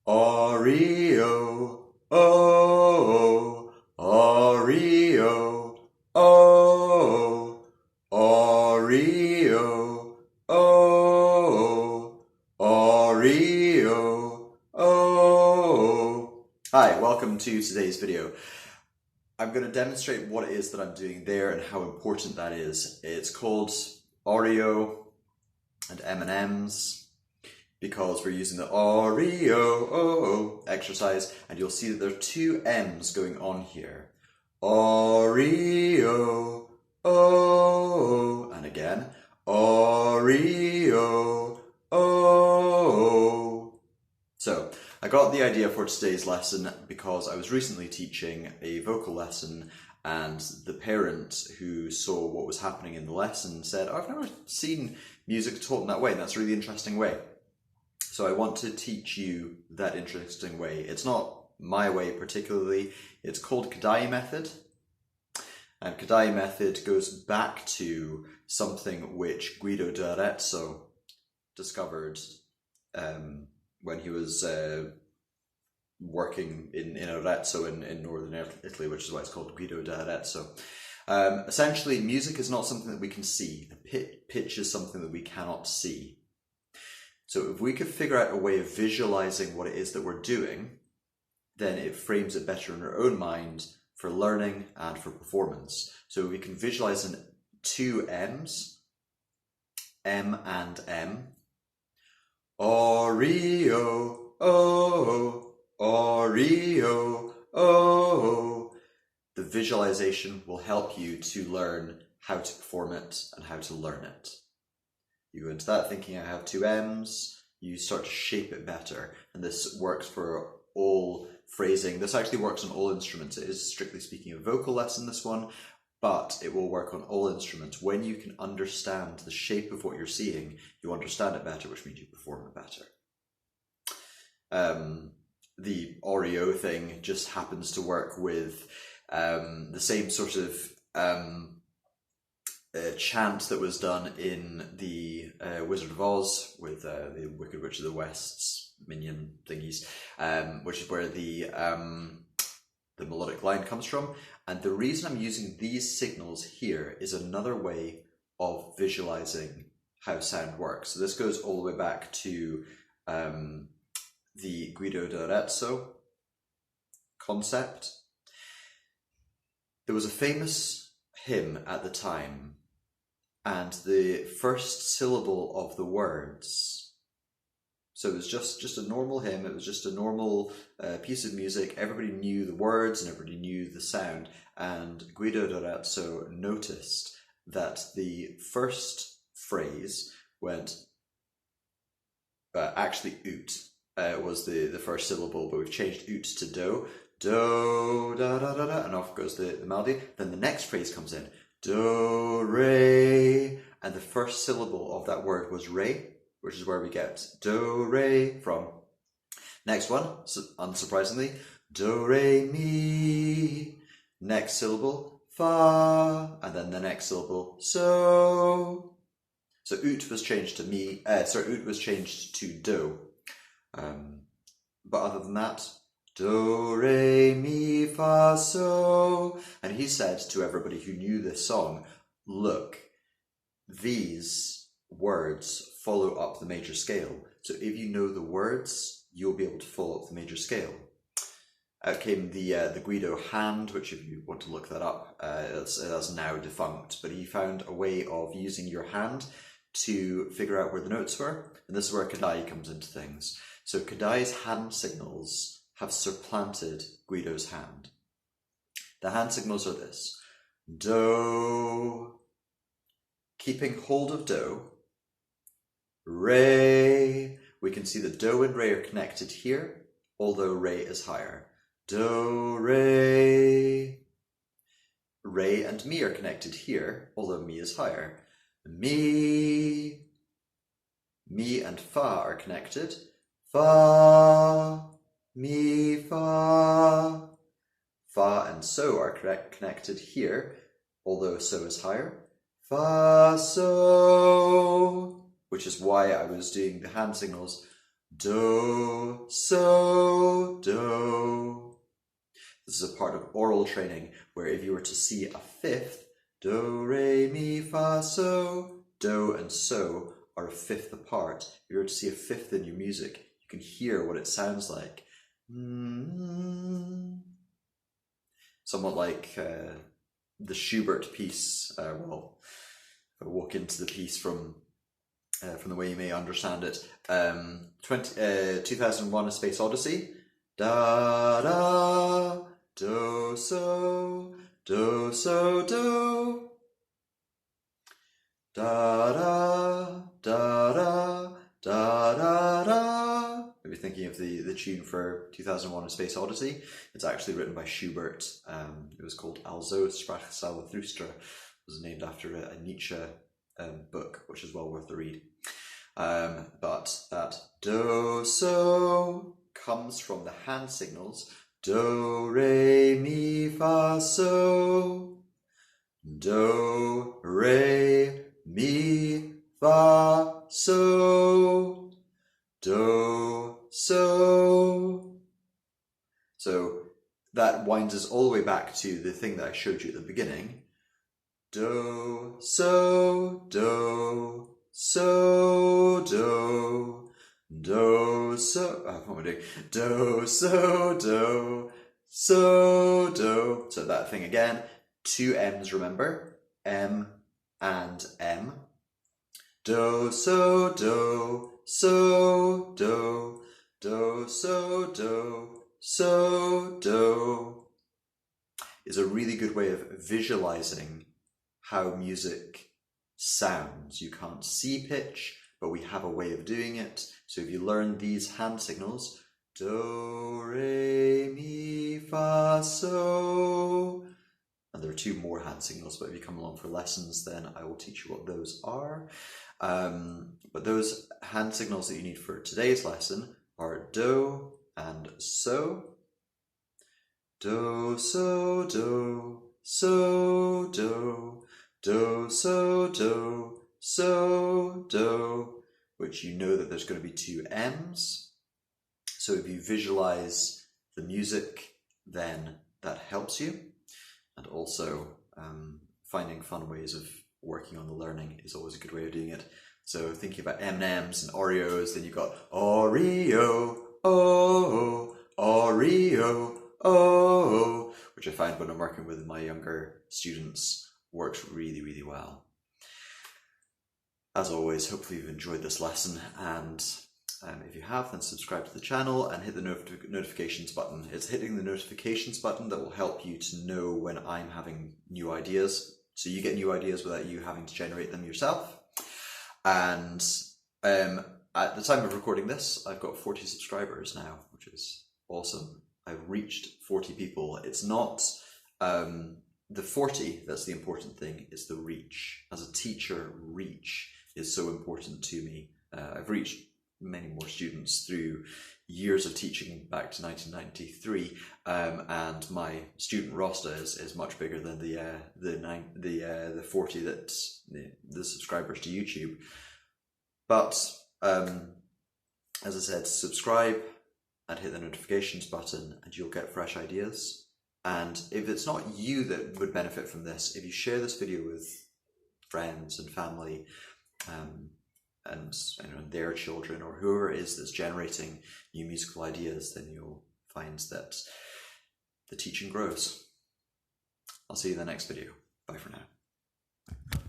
Oreo, oh, Oreo, oh, Oreo, oh, Oreo, oh. Hi, welcome to today's video. I'm going to demonstrate what it is that I'm doing there and how important that is. It's called Oreo and M&M's. Because we're using the Oreo exercise, and you'll see that there are two M's going on here. Oreo, oh, and again, Oreo, oh. So, I got the idea for today's lesson because I was recently teaching a vocal lesson, and the parent who saw what was happening in the lesson said, "Oh, I've never seen music taught in that way, and that's a really interesting way." So I want to teach you that interesting way. It's not my way particularly. It's called Kodaly method. And Kodaly method goes back to something which Guido d'Arezzo discovered when he was working in Arezzo in northern Italy, which is why it's called Guido d'Arezzo. Essentially, music is not something that we can see. Pitch is something that we cannot see. So if we could figure out a way of visualizing what it is that we're doing, then it frames it better in our own mind for learning and for performance. So we can visualize in two M's, M and M. Oreo, oh, Oreo, oh. The visualization will help you to learn how to perform it and how to learn it. You go into that thinking I have two M's, you start to shape it better. And this works for all phrasing. This actually works on all instruments. It is strictly speaking a vocal lesson, this one, but it will work on all instruments. When you can understand the shape of what you're seeing, you understand it better, which means you perform it better. The Oreo thing just happens to work with the same sort of chant that was done in the Wizard of Oz with the Wicked Witch of the West's minion thingies, which is where the melodic line comes from. And the reason I'm using these signals here is another way of visualizing how sound works. So this goes all the way back to the Guido d'Arezzo concept. There was a famous hymn at the time, and the first syllable of the words, so it was just a normal hymn, it was just a normal piece of music, everybody knew the words and everybody knew the sound, and Guido d'Arezzo noticed that the first phrase went, actually oot was the first syllable, but we've changed oot to do, do, da da da da, and off goes the melody. Then the next phrase comes in, do, re, and the first syllable of that word was re, which is where we get do, re from. Next one, unsurprisingly, do, re, mi. Next syllable, fa, and then the next syllable, so. So oot was changed to oot was changed to do. But other than that, do, re, mi, fa, so. And he said to everybody who knew this song, look, these words follow up the major scale. So if you know the words, you'll be able to follow up the major scale. Out came the Guido hand, which if you want to look that up, that's now defunct. But he found a way of using your hand to figure out where the notes were. And this is where Kodaly comes into things. So Kodaly's hand signals have supplanted Guido's hand. The hand signals are this: do, keeping hold of do, re, we can see that do and re are connected here, although re is higher. Do, re, re and mi are connected here, although mi is higher. Mi, mi and fa are connected, fa, mi, fa. Fa and so are connected here, although so is higher. Fa, so, which is why I was doing the hand signals do, so, do. This is a part of aural training where if you were to see a fifth, do, re, mi, fa, so, do and so are a fifth apart. If you were to see a fifth in your music, you can hear what it sounds like. Somewhat like the Schubert piece. Well, if I walk into the piece from the way you may understand it, 2001: A Space Odyssey. Da da, do so, do so, do. Da da da da da da da. Maybe thinking of the tune for 2001: A Space Odyssey. It's actually written by Schubert. It was called Also sprach Zarathustra. It was named after a Nietzsche book, which is well worth the read. But that do so comes from the hand signals do, re, mi, fa, so. Do, re, mi, fa, so. Do, so. So that winds us all the way back to the thing that I showed you at the beginning. Do, so, do, so, do. Do, so, what am I doing? Do, so, do, so, do. So that thing again, two M's, remember? M and M. Do, so, do, so, do, do, so, do, so, do. Is a really good way of visualizing how music sounds. You can't see pitch, but we have a way of doing it. So if you learn these hand signals, do, re, mi, fa, so, and there are two more hand signals, but if you come along for lessons, then I will teach you what those are. But those hand signals that you need for today's lesson are do and so. Do, so, do, so, do, do, so, do, so, do, which you know that there's going to be two M's. So if you visualize the music, then that helps you. And also finding fun ways of working on the learning is always a good way of doing it. So thinking about M&Ms and Oreos, then you've got Oreo, oh, Oreo, oh, which I find when I'm working with my younger students works really, really well. As always, hopefully you've enjoyed this lesson, and if you have, then subscribe to the channel and hit the notifications button. It's hitting the notifications button that will help you to know when I'm having new ideas, so you get new ideas without you having to generate them yourself. And at the time of recording this, I've got 40 subscribers now, which is awesome. I've reached 40 people. It's not the 40 that's the important thing, it's the reach. As a teacher, reach is so important to me. I've reached many more students through years of teaching back to 1993, and my student roster is much bigger than the 40 that the subscribers to YouTube. But as I said, subscribe and hit the notifications button and you'll get fresh ideas. And if it's not you that would benefit from this, if you share this video with friends and family, and their children or whoever it is that's generating new musical ideas, then you'll find that the teaching grows. I'll see you in the next video. Bye for now.